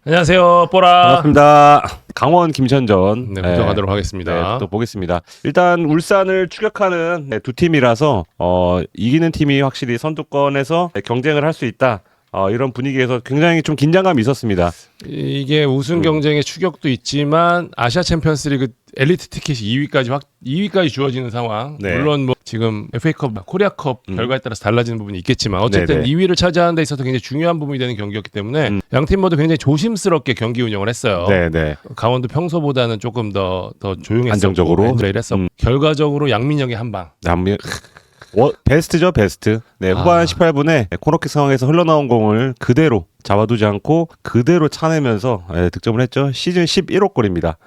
안녕하세요, 뽀라. 반갑습니다. 강원 김천전 구경하도록 하겠습니다. 또 보겠습니다. 일단 울산을 추격하는 두 팀이라서 이기는 팀이 확실히 선두권에서 경쟁을 할 수 있다. 이런 분위기에서 굉장히 좀 긴장감이 있었습니다. 이게 우승 경쟁의 추격도 있지만 아시아 챔피언스리그 엘리트 티켓이 2위까지 주어지는 상황. 네. 물론 뭐 지금 FA컵, 코리아컵 결과에 따라서 달라지는 부분이 있겠지만 어쨌든 네네. 2위를 차지하는 데 있어서 굉장히 중요한 부분이 되는 경기였기 때문에 양 팀 모두 굉장히 조심스럽게 경기 운영을 했어요. 네네. 강원도 평소보다는 조금 더 조용했었고 안정적으로. 했었고 결과적으로 양민혁의 한 방. 베스트죠, 베스트. 네, 후반 18분에 코너킥 상황에서 흘러나온 공을 그대로 잡아두지 않고 그대로 차내면서 득점을 했죠. 시즌 11호 골입니다.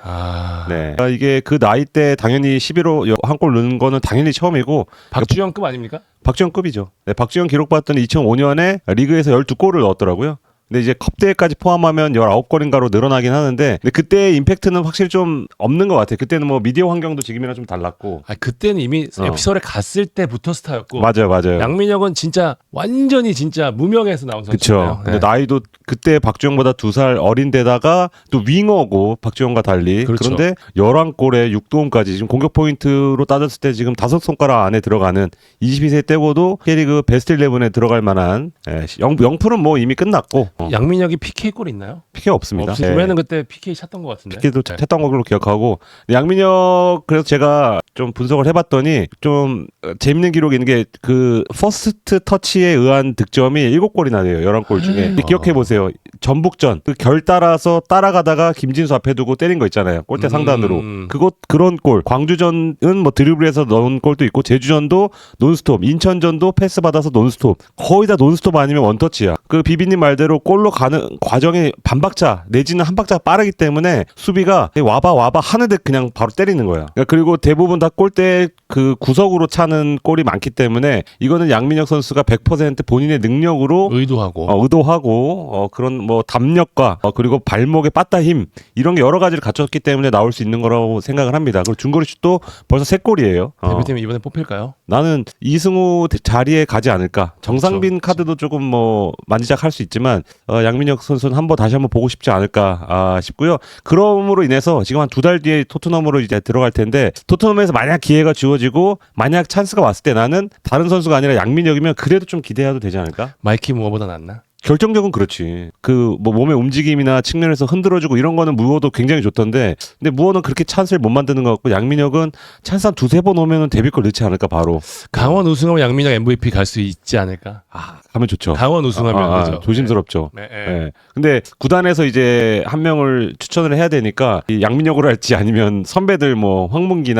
네, 이게 그 나이 때 당연히 11호 한 골 넣는 거는 당연히 처음이고 박주영급 아닙니까? 박주영급이죠. 네, 박주영 기록 봤더니 2005년에 리그에서 12골을 넣었더라고요. 근데 이제 컵대회까지 포함하면 19골인가로 늘어나긴 하는데 근데 그때의 임팩트는 확실히 좀 없는 것 같아요. 그때는 뭐 미디어 환경도 지금이랑 좀 달랐고 그때는 이미 에피소드에 갔을 때부터 스타였고 맞아요. 양민혁은 진짜 완전히 진짜 무명에서 나온 선수예요. 그렇죠. 근데 나이도 그때 박주영보다 2살 어린데다가 또 윙어고 박주영과 달리 그렇죠. 그런데 11골에 6도움까지 지금 공격 포인트로 따졌을 때 지금 5손가락 안에 들어가는 22세 때고도 K리그 베스트 11에 들어갈 만한 영풀은 뭐 이미 끝났고 양민혁이 PK골 있나요? PK 없습니다. 구매는 그때 PK 찼던 것 같은데. PK도 찼던 걸로 기억하고 양민혁 그래서 제가 좀 분석을 해봤더니 좀 재밌는 기록이 있는 게 그 퍼스트 터치에 의한 득점이 7골이나 돼요. 11골 중에. 기억해 보세요. 전북전 그 결 따라서 따라가다가 김진수 앞에 두고 때린 거 있잖아요. 골대 상단으로. 그런 골. 광주전은 뭐 드리블해서 넣은 골도 있고 제주전도 논스톱, 인천전도 패스 받아서 논스톱. 거의 다 논스톱 아니면 원터치야. 그 비비님 말대로 골로 가는 과정에 반박자 내지는 한 박자 빠르기 때문에 수비가 와봐 하는데 그냥 바로 때리는 거야. 그리고 대부분 다 골대 그 구석으로 차는 골이 많기 때문에 이거는 양민혁 선수가 100% 본인의 능력으로 의도하고 그런 뭐 담력과 그리고 발목의 빠따 힘 이런 게 여러 가지를 갖췄기 때문에 나올 수 있는 거라고 생각을 합니다. 그리고 중거리슛도 벌써 3골이에요. 대표팀 이번에 뽑힐까요? 나는 이승우 자리에 가지 않을까. 정상빈 그렇죠. 카드도 조금 뭐 만지작할 수 있지만 양민혁 선수는 다시 한번 보고 싶지 않을까 싶고요. 그럼으로 인해서 지금 한 2달 뒤에 토트넘으로 이제 들어갈 텐데 토트넘에서 만약 기회가 주어지고 만약 찬스가 왔을 때 나는 다른 선수가 아니라 양민혁이면 그래도 좀 기대해도 되지 않을까? 마이키 무어보다 낫나? 결정적은 그렇지. 그 뭐 몸의 움직임이나 측면에서 흔들어주고 이런 거는 무어도 굉장히 좋던데 근데 무어는 그렇게 찬스를 못 만드는 것 같고 양민혁은 찬스 한 2-3번 오면은 데뷔골 넣지 않을까 바로. 강원 우승하면 양민혁 MVP 갈 수 있지 않을까? 가면 좋죠. 강원 우승하면 그죠? 조심스럽죠. 네. 네. 근데 구단에서 이제 한 명을 추천을 해야 되니까 이 양민혁으로 할지 아니면 선배들 뭐 황문기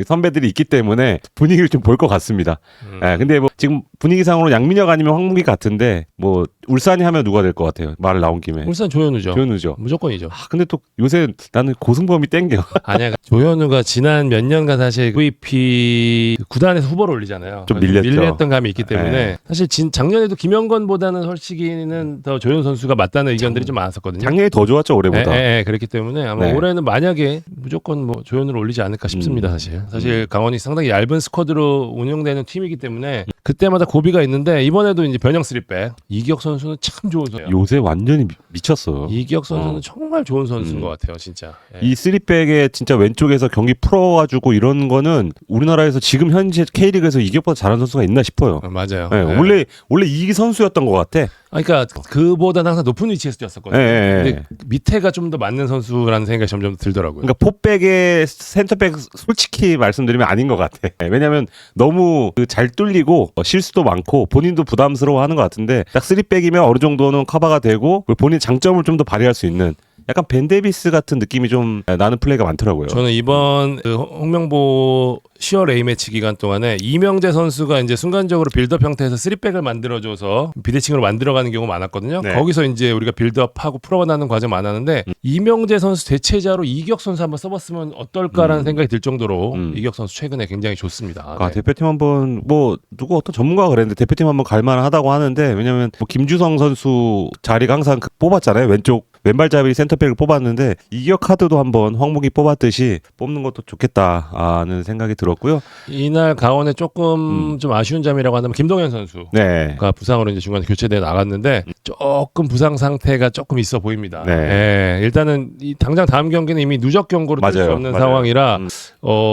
선배들이 있기 때문에 분위기를 좀 볼 것 같습니다. 근데 뭐 지금 분위기상으로 양민혁 아니면 황문기 같은데 뭐 울산이 하면 누가 될 것 같아요? 말 나온 김에. 울산 조현우죠. 조현우죠. 무조건이죠. 근데 또 요새 나는 고승범이 땡겨. 아니야. 조현우가 지난 몇 년간 사실 MVP 구단에서 후보를 올리잖아요. 좀 밀렸죠. 밀렸던 감이 있기 때문에 사실 작년에도 김영건보다는 솔직히는 더 조현우 선수가 맞다는 의견들이 좀 많았었거든요. 작년이 더 좋았죠 올해보다. 그렇기 때문에 아마 올해는 만약에 무조건 뭐 조현우를 올리지 않을까 싶습니다. 사실 강원이 상당히 얇은 스쿼드로 운영되는 팀이기 때문에 그때마다 고비가 있는데 이번에도 이제 변형 3백 이기혁 선수는 참 좋은 선수예요. 요새 완전히 미쳤어. 이기혁 선수는 정말 좋은 선수인 것 같아요, 진짜. 이 3백에 진짜 왼쪽에서 경기 풀어가지고 이런 거는 우리나라에서 지금 현재 K리그에서 이기혁보다 잘하는 선수가 있나 싶어요. 맞아요. 원래 이 선수였던 것 같아. 그러니까 그보다는 항상 높은 위치에서 뛰었었거든요. 근데 밑에가 좀 더 맞는 선수라는 생각이 점점 들더라고요. 그러니까 포백의 센터백 솔직히 말씀드리면 아닌 것 같아. 왜냐면 너무 잘 뚫리고 실수도 많고 본인도 부담스러워하는 것 같은데 딱 3백이면 어느 정도는 커버가 되고 본인 장점을 좀 더 발휘할 수 있는 약간 벤 데이비스 같은 느낌이 좀 나는 플레이가 많더라고요. 저는 이번 홍명보 10월 A매치 기간 동안에 이명재 선수가 이제 순간적으로 빌드업 형태에서 3백을 만들어줘서 비대칭으로 만들어가는 경우가 많았거든요. 거기서 이제 우리가 빌드업하고 풀어나가는 과정 많았는데 이명재 선수 대체자로 이기혁 선수 한번 써봤으면 어떨까라는 생각이 들 정도로 이기혁 선수 최근에 굉장히 좋습니다. 대표팀 한번 뭐 누구 어떤 전문가가 그랬는데 대표팀 한번 갈만하다고 하는데 왜냐면 뭐 김주성 선수 자리가 항상 뽑았잖아요. 왼쪽 왼발잡이 센터백을 뽑았는데 이격 카드도 한번 황목이 뽑았듯이 뽑는 것도 좋겠다는 생각이 들었고요. 이날 강원에 조금 좀 아쉬운 점이라고 한다면 김동현 선수가 네. 부상으로 이제 중간에 교체돼 나갔는데 조금 부상 상태가 조금 있어 보입니다. 네. 예, 일단은 당장 다음 경기는 이미 누적 경고로 뛸 수 맞아요. 없는 맞아요. 상황이라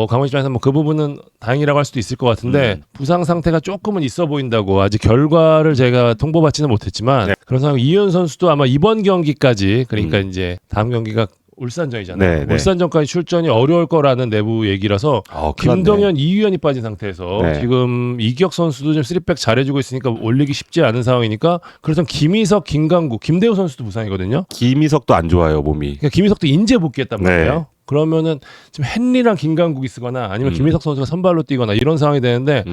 강원 입장에서 뭐 그 부분은 다행이라고 할 수도 있을 것 같은데 부상 상태가 조금은 있어 보인다고 아직 결과를 제가 통보받지는 못했지만 네. 그런 상황 이현 선수도 아마 이번 경기까지 그러니까 이제 다음 경기가 울산전이잖아요. 네, 네. 울산전까지 출전이 어려울 거라는 내부 얘기라서 김동현, 이유현이 빠진 상태에서 네. 지금 이기혁 선수도 좀 3백 잘해주고 있으니까 올리기 쉽지 않은 상황이니까 그렇다면 김희석, 김강구, 김대우 선수도 부상이거든요. 김희석도 안 좋아요 몸이. 그러니까 김희석도 인제 복귀했단 말이에요. 네. 그러면은 지금 헨리랑 김강국이 쓰거나 아니면 김희석 선수가 선발로 뛰거나 이런 상황이 되는데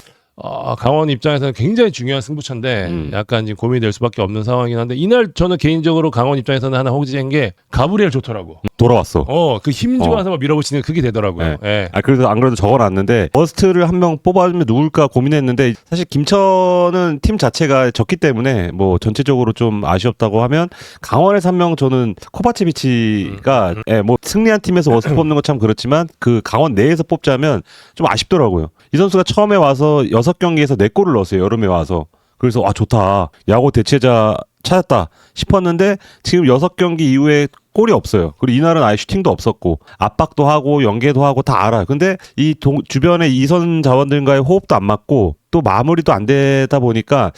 강원 입장에서는 굉장히 중요한 승부처인데 약간 지금 고민이 될 수밖에 없는 상황이긴 한데 이날 저는 개인적으로 강원 입장에서는 하나 호기진 게 가브리엘 좋더라고. 돌아왔어. 그 힘 좋아서 막 밀어붙이는 그게 되더라고요. 네. 예. 그래서 안 그래도 적어놨는데 버스트를 한 명 뽑아주면 누굴까 고민했는데 사실 김천은 팀 자체가 적기 때문에 뭐 전체적으로 좀 아쉬웠다고 하면 강원에서 한 명 저는 코바체비치가 뭐 승리한 팀에서 버스트 뽑는 건 참 그렇지만 그 강원 내에서 뽑자면 좀 아쉽더라고요. 이 선수가 처음에 와서 6경기에서 4골을 넣었어요. 여름에 와서. 그래서 좋다. 야구 대체자 찾았다 싶었는데 지금 6경기 이후에 골이 없어요. 그리고 이날은 아예 슈팅도 없었고 압박도 하고 연계도 하고 다 알아요. 근데 이 주변에 이선 자원들과의 호흡도 안 맞고 또 마무리도 안 되다 보니까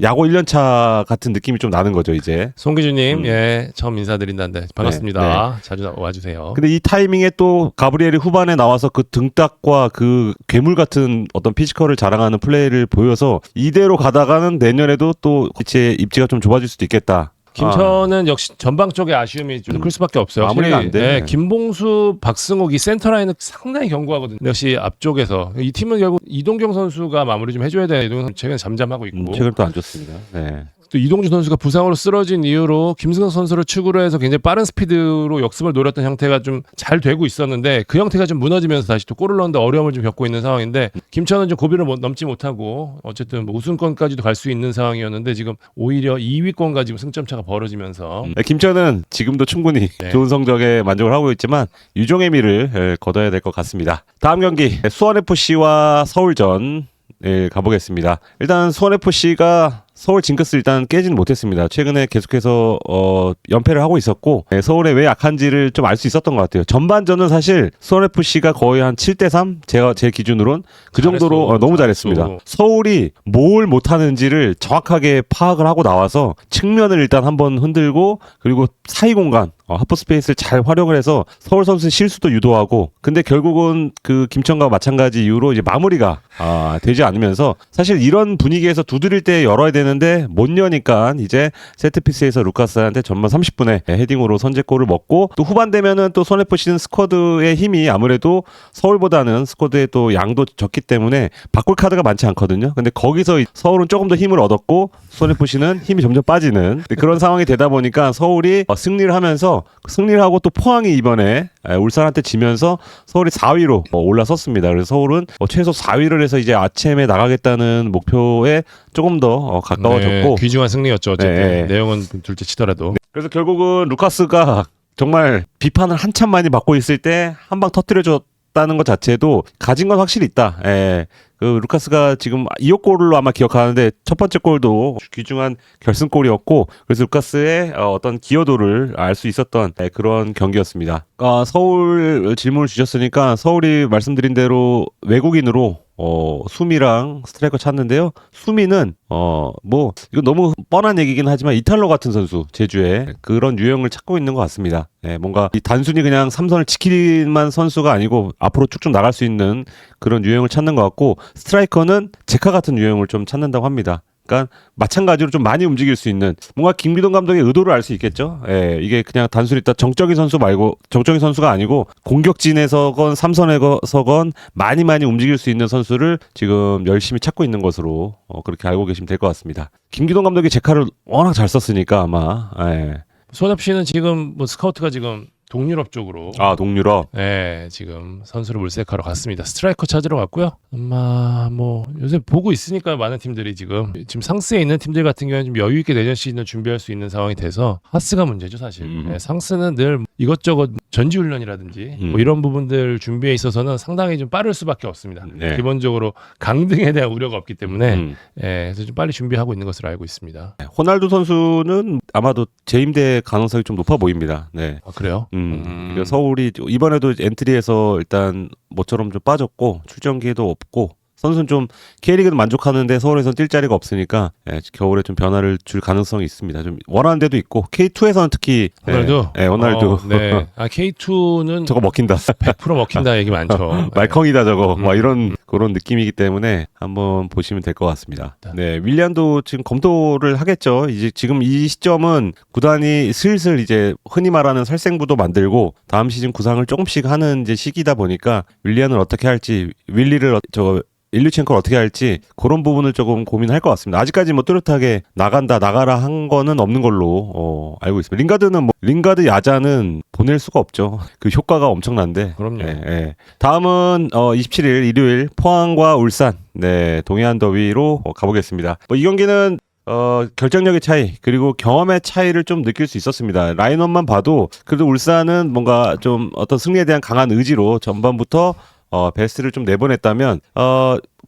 야구 1년차 같은 느낌이 좀 나는 거죠 이제. 송기준님 처음 인사드린다는데 반갑습니다. 자주 와주세요. 근데 이 타이밍에 또 가브리엘이 후반에 나와서 그 등딱과 그 괴물 같은 어떤 피지컬을 자랑하는 플레이를 보여서 이대로 가다가는 내년에도 또 이제 입지가 좀 좁아질 수도 있겠다. 김천은 역시 전방 쪽에 아쉬움이 좀 클 수밖에 없어요. 마무리가 안 돼. 김봉수, 박승욱 이 센터 라인은 상당히 견고하거든요. 역시 앞쪽에서 이 팀은 결국 이동경 선수가 마무리 좀 해줘야 되는 이동경 선수 최근 잠잠하고 있고 최근 또 안 좋습니다. 네. 또 이동준 선수가 부상으로 쓰러진 이후로 김승석 선수를 축으로 해서 굉장히 빠른 스피드로 역습을 노렸던 형태가 좀 잘 되고 있었는데 그 형태가 좀 무너지면서 다시 또 골을 넣는데 어려움을 좀 겪고 있는 상황인데 김천은 좀 고비를 넘지 못하고 어쨌든 뭐 우승권까지도 갈 수 있는 상황이었는데 지금 오히려 2위권까지 지금 승점 차가 벌어지면서 김천은 지금도 충분히 좋은 성적에 만족을 하고 있지만 유종의 미를 거둬야 될 것 같습니다. 다음 경기 수원FC와 서울전 가보겠습니다. 일단 수원FC가 서울 징크스 일단 깨지는 못했습니다. 최근에 계속해서 연패를 하고 있었고 서울에 왜 약한지를 좀 알 수 있었던 것 같아요. 전반전은 사실 수원FC가 거의 한 7대3 제 기준으로는 그 정도로 너무 잘했습니다. 서울이 뭘 못하는지를 정확하게 파악을 하고 나와서 측면을 일단 한번 흔들고 그리고 사이 공간 하프 스페이스를 잘 활용을 해서 서울 선수의 실수도 유도하고 근데 결국은 그 김천과 마찬가지 이유로 이제 마무리가 되지 않으면서 사실 이런 분위기에서 두드릴 때 열어야 되는데 못 여니까 이제 세트피스에서 루카스한테 전반 30분에 헤딩으로 선제골을 먹고 또 후반 되면은 또 손FC는 스쿼드의 힘이 아무래도 서울보다는 스쿼드의 또 양도 적기 때문에 바꿀 카드가 많지 않거든요. 근데 거기서 서울은 조금 더 힘을 얻었고 손FC는 힘이 점점 빠지는 그런 상황이 되다 보니까 서울이 승리를 하면서 승리를 하고 또 포항이 이번에 울산한테 지면서 서울이 4위로 올라섰습니다. 그래서 서울은 최소 4위를 해서 이제 아침에 나가겠다는 목표에 조금 더 가까워졌고 귀중한 승리였죠. 어쨌든 내용은 둘째 치더라도 그래서 결국은 루카스가 정말 비판을 한참 많이 받고 있을 때 한 방 터뜨려줬다는 것 자체도 가진 건 확실히 있다. 그 루카스가 지금 2호 골로 아마 기억하는데 첫 번째 골도 귀중한 결승골이었고 그래서 루카스의 어떤 기여도를 알 수 있었던 그런 경기였습니다. 서울 질문을 주셨으니까 서울이 말씀드린 대로 외국인으로 수미랑 스트라이커 찾는데요. 수미는 뭐 이거 너무 뻔한 얘기긴 하지만 이탈로 같은 선수 제주에 그런 유형을 찾고 있는 것 같습니다. 뭔가 단순히 그냥 삼선을 지키만 선수가 아니고 앞으로 쭉쭉 나갈 수 있는 그런 유형을 찾는 것 같고 스트라이커는 제카 같은 유형을 좀 찾는다고 합니다. 그러니까 마찬가지로 좀 많이 움직일 수 있는 뭔가 김기동 감독의 의도를 알 수 있겠죠. 이게 그냥 단순히 정적인 선수 말고 정적인 선수가 아니고 공격진에서건 삼선에서건 많이 움직일 수 있는 선수를 지금 열심히 찾고 있는 것으로 그렇게 알고 계시면 될 것 같습니다. 김기동 감독이 제카를 워낙 잘 썼으니까 아마 수원FC는 지금 뭐 스카우트가 지금 동유럽 쪽으로 동유럽. 네, 지금 선수를 물색하러 갔습니다. 스트라이커 찾으러 갔고요. 아마 뭐 요새 보고 있으니까 많은 팀들이 지금 상스에 있는 팀들 같은 경우는 좀 여유 있게 내년 시즌을 준비할 수 있는 상황이 돼서 하스가 문제죠 사실. 네, 상스는 늘 이것저것 전지훈련이라든지 뭐 이런 부분들 준비에 있어서는 상당히 좀 빠를 수밖에 없습니다. 네. 기본적으로 강등에 대한 우려가 없기 때문에 그래서 좀 빨리 준비하고 있는 것으로 알고 있습니다. 호날두 선수는 아마도 재임대 가능성이 좀 높아 보입니다. 네. 아, 그래요? 그러니까 서울이 이번에도 엔트리에서 일단 모처럼 좀 빠졌고 출전 기회도 없고 선수는 좀 K리그는 만족하는데 서울에서는 뛸 자리가 없으니까 겨울에 좀 변화를 줄 가능성이 있습니다. 좀 원하는 데도 있고 K2에서는 특히 호날두. 호날두. 네. K2는 저거 먹힌다. 100% 먹힌다 얘기 많죠. 말컹이다 저거. 막 이런 그런 느낌이기 때문에 한번 보시면 될 것 같습니다. 네, 윌리안도 지금 검토를 하겠죠. 이제 지금 이 시점은 구단이 슬슬 이제 흔히 말하는 살생부도 만들고 다음 시즌 구상을 조금씩 하는 이제 시기다 보니까 윌리안을 어떻게 할지 윌리를 일류첸코를 어떻게 할지 그런 부분을 조금 고민할 것 같습니다. 아직까지 뭐 뚜렷하게 나가라 한 거는 없는 걸로 알고 있습니다. 링가드 야자는 보낼 수가 없죠. 그 효과가 엄청난데. 그럼요. 다음은 27일 일요일 포항과 울산 동해안 더비로 가보겠습니다. 이 경기는 결정력의 차이 그리고 경험의 차이를 좀 느낄 수 있었습니다. 라인업만 봐도 그래도 울산은 뭔가 좀 어떤 승리에 대한 강한 의지로 전반부터 베스트를 좀 내보냈다면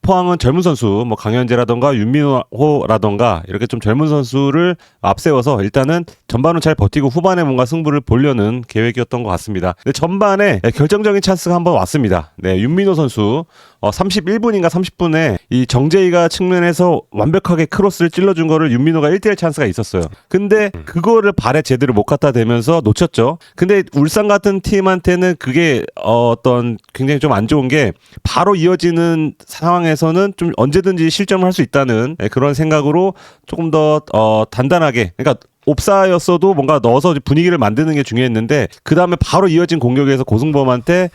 포항은 젊은 선수 강현재라던가 윤민호라던가 이렇게 좀 젊은 선수를 앞세워서 일단은 전반은 잘 버티고 후반에 뭔가 승부를 보려는 계획이었던 것 같습니다. 근데 전반에 결정적인 찬스가 한번 왔습니다. 윤민호 선수 31분인가 30분에 이 정재희가 측면에서 완벽하게 크로스를 찔러준 거를 윤민호가 1대1 찬스가 있었어요. 근데 그거를 발에 제대로 못 갖다 대면서 놓쳤죠. 근데 울산 같은 팀한테는 그게 어떤 굉장히 좀 안 좋은 게 바로 이어지는 상황에서는 좀 언제든지 실점을 할 수 있다는 그런 생각으로 조금 더 단단하게 그러니까 옵사였어도 뭔가 넣어서 분위기를 만드는 게 중요했는데 그 다음에 바로 이어진 공격에서 고승범한테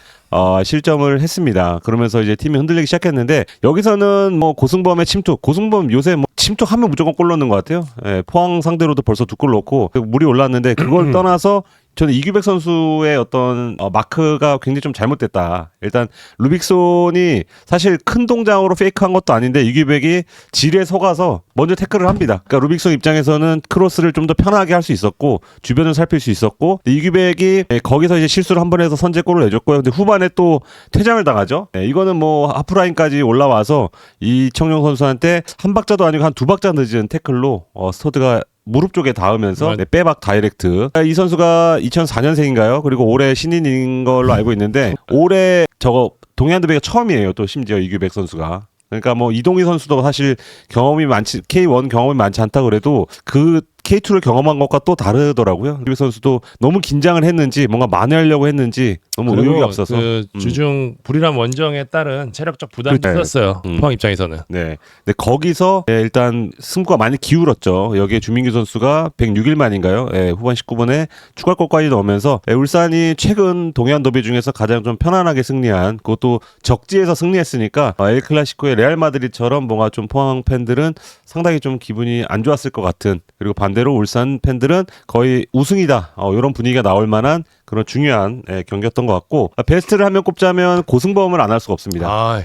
실점을 했습니다. 그러면서 이제 팀이 흔들리기 시작했는데 여기서는 고승범의 침투, 고승범 요새 침투하면 무조건 골 넣는 것 같아요. 포항 상대로도 벌써 2골 넣고 물이 올랐는데 그걸 떠나서 저는 이규백 선수의 어떤 마크가 굉장히 좀 잘못됐다. 일단 루빅손이 사실 큰 동작으로 페이크한 것도 아닌데 이규백이 지뢰 속아서 먼저 태클을 합니다. 그러니까 루빅손 입장에서는 크로스를 좀 더 편하게 할 수 있었고 주변을 살필 수 있었고 이규백이 거기서 이제 실수를 한 번 해서 선제골을 내줬고요. 근데 후반에 또 퇴장을 당하죠. 이거는 하프라인까지 올라와서 이청용 선수한테 한 박자도 아니고 한 2박자 늦은 태클로 스터드가 무릎 쪽에 닿으면서 빼박 다이렉트. 이 선수가 2004년생인가요? 그리고 올해 신인인 걸로 알고 있는데 올해 저거 동해안더비가 처음이에요. 또 심지어 이규백 선수가. 그러니까 이동희 선수도 사실 K1 경험이 많지 않다 그래도 그 K2를 경험한 것과 또 다르더라고요. 이규백 선수도 너무 긴장을 했는지 뭔가 만회하려고 했는지 너무 의욕이 없어서 주중 불이란 원정에 따른 체력적 부담이 있었어요. 포항 입장에서는. 네. 근데 거기서 일단 승부가 많이 기울었죠. 여기에 주민규 선수가 106일 만인가요? 후반 19분에 추가골까지 넣으면서 울산이 최근 동해안 더비 중에서 가장 좀 편안하게 승리한 그것도 적지에서 승리했으니까 엘 클라시코의 레알 마드리드처럼 뭔가 좀 포항 팬들은 상당히 좀 기분이 안 좋았을 것 같은 그리고 반대로 울산 팬들은 거의 우승이다. 이런 분위기가 나올 만한 그런 중요한 경기였던 것 같고 베스트를 하면 꼽자면 고승범을 안 할 수가 없습니다.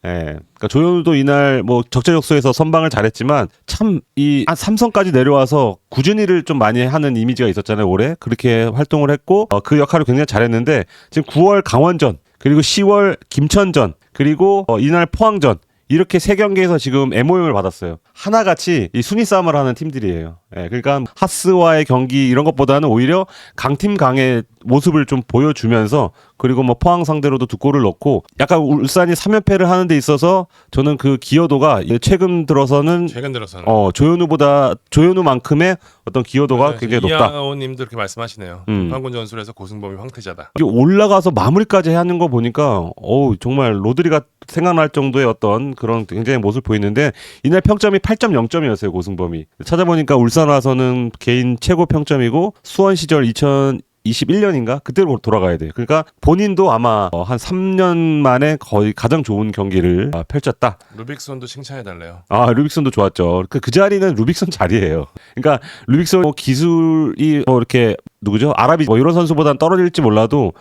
그러니까 조현우도 이날 적재적소에서 선방을 잘했지만 참 이 삼성까지 내려와서 꾸준히를 좀 많이 하는 이미지가 있었잖아요. 올해 그렇게 활동을 했고 그 역할을 굉장히 잘했는데 지금 9월 강원전 그리고 10월 김천전 그리고 이날 포항전 이렇게 3경기에서 지금 MOM을 받았어요. 하나같이 이 순위 싸움을 하는 팀들이에요. 그러니까 하스와의 경기 이런 것보다는 오히려 강팀 강의 모습을 좀 보여주면서 그리고 포항 상대로도 2골을 넣고 약간 울산이 3연패를 하는 데 있어서 저는 그 기여도가 최근 들어서는 조현우만큼의 어떤 기여도가 굉장히 높다. 이하오님도 그렇게 말씀하시네요. 황군 전술에서 고승범이 황태자다. 올라가서 마무리까지 하는 거 보니까 정말 로드리가 생각날 정도의 어떤 그런 굉장히 모습을 보이는데 이날 평점이 8.0점이었어요. 고승범이. 찾아보니까 울산 와서는 개인 최고 평점이고 수원 시절 2021년인가 그때로 돌아가야 돼요. 그러니까 본인도 아마 한 3년 만에 거의 가장 좋은 경기를 펼쳤다. 루빅손도 칭찬해달래요. 아, 루빅손도 좋았죠. 그 자리는 루빅손 자리예요. 그러니까 루빅손 기술이 이렇게 누구죠? 아라비 이런 선수보다는 떨어질지 몰라도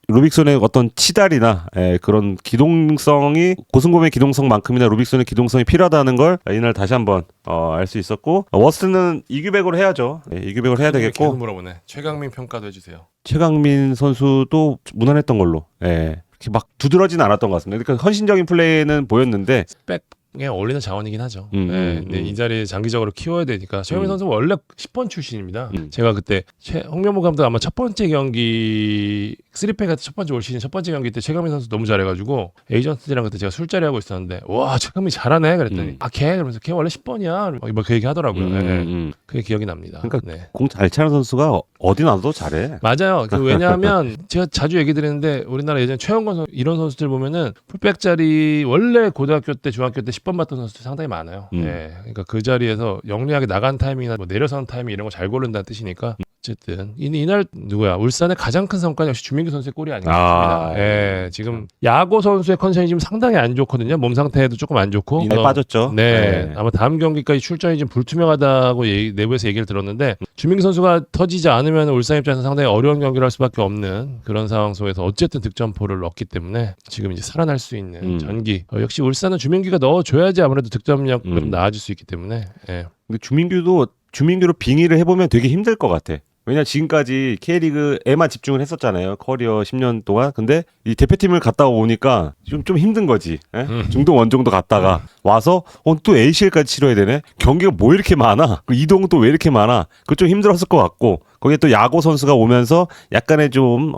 루빅손의 어떤 치달이나 그런 기동성이 고승곰의 기동성만큼이나 루빅손의 기동성이 필요하다는 걸 이날 다시 한번 알 수 있었고 워스트는 이규백으로 해야죠. 이규백으로 해야 되겠고. 계속 물어보네. 최강민 평가도 해주세요. 최강민 선수도 무난했던 걸로. 이렇게 막 두드러지는 않았던 것 같습니다. 그러니까 헌신적인 플레이는 보였는데 백에 어울리는 자원이긴 하죠. 근데 이 자리에 장기적으로 키워야 되니까 최강민 선수는 원래 10번 출신입니다. 제가 그때 홍명보 감독 아마 첫 번째 경기 3팩 같은 첫 번째 올 시즌 첫 번째 경기 때 최강민 선수 너무 잘해가지고 에이전트들이랑 그때 제가 술자리 하고 있었는데 와 최강민 잘하네 그랬더니 걔 그러면서 걔 원래 10번이야 그 얘기 하더라고요. 그게 기억이 납니다. 그러니까 네. 공 잘 차는 선수가 어디 나도 잘해. 맞아요. 왜냐하면 제가 자주 얘기 드리는데 우리나라 예전 최영건 선수 이런 선수들 보면은 풀백 자리 원래 고등학교 때 중학교 때 10번 받던 선수들 상당히 많아요. 네. 그러니까 그 자리에서 영리하게 나간 타이밍이나 뭐 내려서는 타이밍 이런 거 잘 고른다는 뜻이니까 어쨌든 이날 누구야 울산의 가장 큰 성과는 역시 주민규 선수의 골이 아니겠습니다. 지금 야고 선수의 컨디션이 지금 상당히 안 좋거든요. 몸 상태도 조금 안 좋고 이날 빠졌죠. 네. 아마 다음 경기까지 출전이 좀 불투명하다고 내부에서 얘기를 들었는데 주민규 선수가 터지지 않으면 울산 입장에서 상당히 어려운 경기를 할 수밖에 없는 그런 상황 속에서 어쨌든 득점포를 넣었기 때문에 지금 이제 살아날 수 있는 전기 역시 울산은 주민규가 넣어줘야지 아무래도 득점력 좀 나아질 수 있기 때문에 근데 주민규로 빙의를 해보면 되게 힘들 것 같아. 왜냐 지금까지 K리그에만 집중을 했었잖아요. 커리어 10년 동안. 근데 이 대표팀을 갔다 오니까 좀 힘든 거지. 중동 원정도 갔다가 와서 또 ACL까지 치러야 되네. 경기가 뭐 이렇게 많아. 이동은 또 왜 이렇게 많아. 그거 좀 힘들었을 것 같고 거기에 또 야구 선수가 오면서 약간의 좀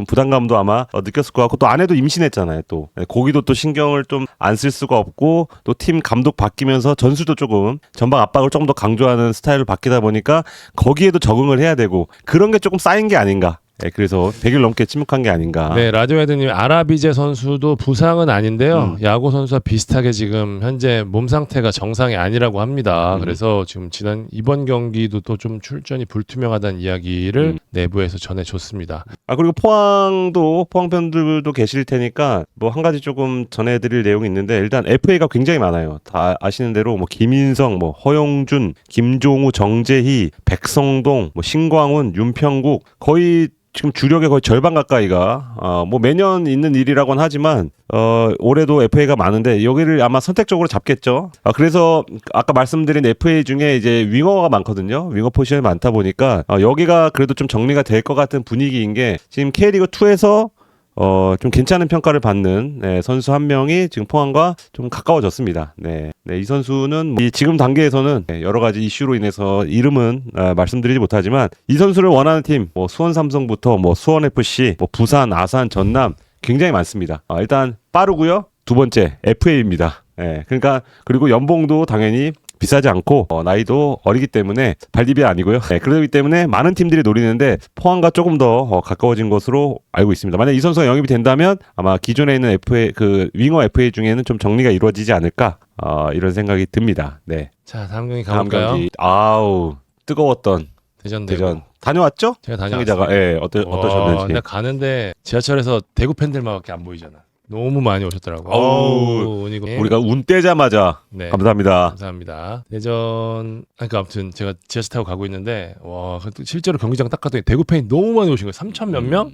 부담감도 아마 느꼈을 것 같고 또 아내도 임신했잖아요. 또 거기도 또 신경을 좀 안 쓸 수가 없고 또 팀 감독 바뀌면서 전술도 조금 전방 압박을 조금 더 강조하는 스타일로 바뀌다 보니까 거기에도 적응을 해야 되고 그런 게 조금 쌓인 게 아닌가. 그래서 100일 넘게 침묵한 게 아닌가. 네, 라디오 헤드님 아라비제 선수도 부상은 아닌데요. 야구 선수와 비슷하게 지금 현재 몸 상태가 정상이 아니라고 합니다. 그래서 지금 이번 경기도 또 좀 출전이 불투명하다는 이야기를 내부에서 전해줬습니다. 그리고 포항 팬들도 계실 테니까 뭐 한 가지 조금 전해드릴 내용이 있는데 일단 FA가 굉장히 많아요. 다 아시는 대로 뭐 김인성, 뭐 허용준, 김종우, 정재희, 백성동, 뭐 신광훈, 윤평국 거의 지금 주력의 거의 절반 가까이가 뭐 매년 있는 일이라고는 하지만 올해도 FA가 많은데 여기를 아마 선택적으로 잡겠죠. 그래서 아까 말씀드린 FA 중에 이제 윙어가 많거든요. 윙어 포지션이 많다 보니까 여기가 그래도 좀 정리가 될 것 같은 분위기인 게 지금 K리그 2에서 좀 괜찮은 평가를 받는 선수 한 명이 지금 포항과 좀 가까워졌습니다. 이 선수는 지금 단계에서는 여러 가지 이슈로 인해서 이름은 말씀드리지 못하지만 이 선수를 원하는 팀, 뭐 수원 삼성부터 뭐 수원 FC, 뭐 부산, 아산, 전남 굉장히 많습니다. 일단 빠르고요. 두 번째 FA입니다. 그러니까 그리고 연봉도 당연히 비싸지 않고 나이도 어리기 때문에 발디비 아니고요. 그렇기 때문에 많은 팀들이 노리는데 포항과 조금 더 가까워진 것으로 알고 있습니다. 만약 이 선수가 영입이 된다면 아마 기존에 있는 FA 윙어 FA 중에는 좀 정리가 이루어지지 않을까 이런 생각이 듭니다. 네. 자, 다음 경기 가볼까요? 아우 뜨거웠던 대전 다녀왔죠? 제가 다녀왔어요. 어떠셨는지. 근데 가는데 지하철에서 대구 팬들만밖에 안 보이잖아. 너무 많이 오셨더라고요. 우리가 운 떼자마자 감사합니다. 감사합니다. 대전 아무튼 제가 지하철 타고 가고 있는데 와 실제로 경기장 딱 갔더니 대구 팬이 너무 많이 오신 거예요. 3,000 몇 명?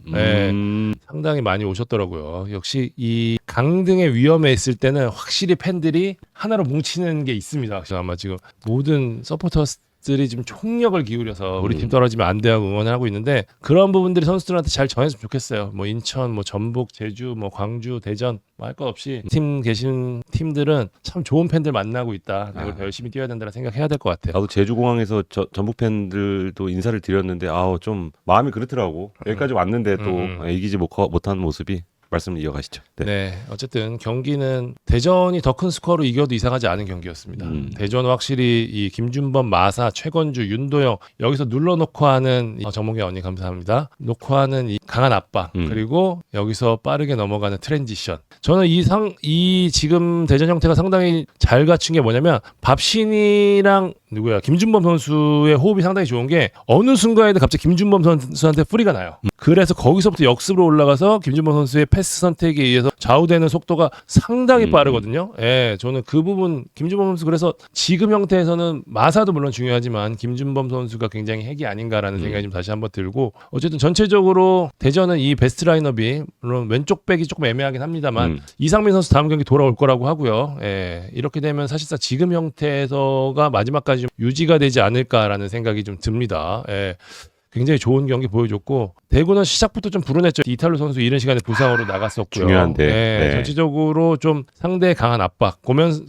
상당히 많이 오셨더라고요. 역시 이 강등의 위험에 있을 때는 확실히 팬들이 하나로 뭉치는 게 있습니다. 아마 지금 모든 서포터들이 지금 총력을 기울여서 우리 팀 떨어지면 안 돼하고 응원을 하고 있는데 그런 부분들이 선수들한테 잘 전했으면 좋겠어요. 뭐 인천, 뭐 전북, 제주, 뭐 광주, 대전 뭐 할 것 없이 팀 계신 팀들은 참 좋은 팬들 만나고 있다. 우리 열심히 뛰어야 된다는 생각해야 될 것 같아요. 나도 제주공항에서 전북 팬들도 인사를 드렸는데 좀 마음이 그렇더라고. 여기까지 왔는데 또 이기지 못한 모습이. 말씀을 이어가시죠. 네, 어쨌든 경기는 대전이 더 큰 스코어로 이겨도 이상하지 않은 경기였습니다. 대전은 확실히 이 김준범, 마사, 최건주, 윤도영 여기서 눌러놓고 하는 정몽기 언니 감사합니다. 놓고 하는 이 강한 압박 그리고 여기서 빠르게 넘어가는 트랜지션. 저는 이 지금 대전 형태가 상당히 잘 갖춘 게 뭐냐면 밥신이랑 누구야 김준범 선수의 호흡이 상당히 좋은 게 어느 순간에도 갑자기 김준범 선수한테 프리가 나요. 그래서 거기서부터 역습으로 올라가서 김준범 선수의 패스 선택에 의해서 좌우되는 속도가 상당히 빠르거든요. 예, 저는 그 부분 김준범 선수 그래서 지금 형태에서는 마사도 물론 중요하지만 김준범 선수가 굉장히 핵이 아닌가라는 생각이 좀 다시 한번 들고 어쨌든 전체적으로 대전은 이 베스트 라인업이 물론 왼쪽 백이 조금 애매하긴 합니다만 이상민 선수 다음 경기 돌아올 거라고 하고요. 예, 이렇게 되면 사실상 지금 형태에서가 마지막까지 좀 유지가 되지 않을까라는 생각이 좀 듭니다. 예. 굉장히 좋은 경기 보여줬고 대구는 시작부터 좀 불운했죠. 이탈로 선수 이른 시간에 부상으로 나갔었고요. 중요한데. 네. 전체적으로 좀 상대의 강한 압박.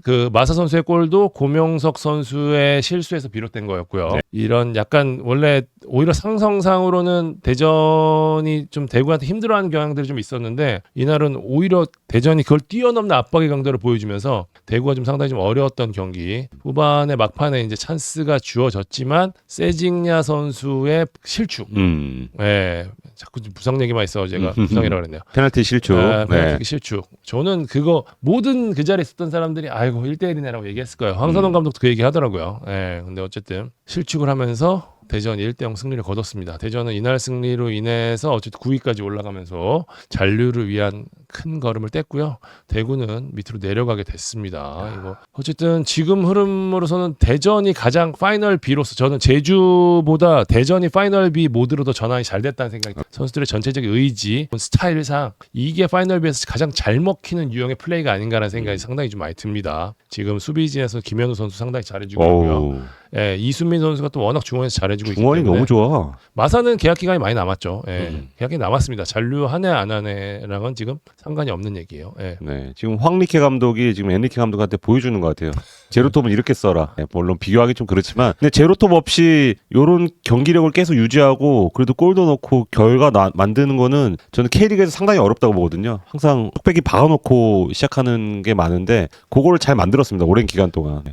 그 마사 선수의 골도 고명석 선수의 실수에서 비롯된 거였고요. 네. 이런 약간 원래 오히려 상성상으로는 대전이 좀 대구한테 힘들어하는 경향들이 좀 있었는데 이날은 오히려 대전이 그걸 뛰어넘는 압박의 강도를 보여주면서 대구가 좀 상당히 좀 어려웠던 경기. 후반에 막판에 이제 찬스가 주어졌지만 세징야 선수의 실축. 네. 자꾸 부상 얘기만 있어 제가 부상이라고 그랬네요. 페널티 실축. 페널티 실축. 저는 그거 모든 그 자리에 있었던 사람들이 아이고 1대1이네라고 얘기했을 거예요. 황선홍 감독도 그 얘기 하더라고요. 네. 근데 어쨌든 실축을 하면서 대전이 1대0 승리를 거뒀습니다. 대전은 이날 승리로 인해서 어쨌든 9위까지 올라가면서 잔류를 위한 큰 걸음을 뗐고요. 대구는 밑으로 내려가게 됐습니다. 이거 어쨌든 지금 흐름으로서는 대전이 가장 파이널 B로서 저는 제주보다 대전이 파이널 B 모드로 더 전환이 잘 됐다는 생각이 선수들의 전체적인 의지, 스타일상 이게 파이널 B에서 가장 잘 먹히는 유형의 플레이가 아닌가라는 생각이 상당히 좀 많이 듭니다. 지금 수비진에서 김현우 선수 상당히 잘해주고 있고요. 예, 이순민 선수가 또 워낙 중원에서 잘해주고 있기 때문에 중원이 너무 좋아. 마사는 계약 기간이 많이 남았죠. 예, 계약이 남았습니다. 잔류하네 안 하네랑은 지금 상관이 없는 얘기예요. 예. 네, 지금 황리케 감독이 지금 엔리케 감독한테 보여주는 것 같아요. 제로톱은 이렇게 써라. 네, 물론 비교하기 좀 그렇지만, 근데 제로톱 없이 이런 경기력을 계속 유지하고 그래도 골도 넣고 결과 만드는 거는 저는 K리그에서 상당히 어렵다고 보거든요. 항상 뚝배기 박아놓고 시작하는 게 많은데 그거를 잘 만들었습니다. 오랜 기간 동안.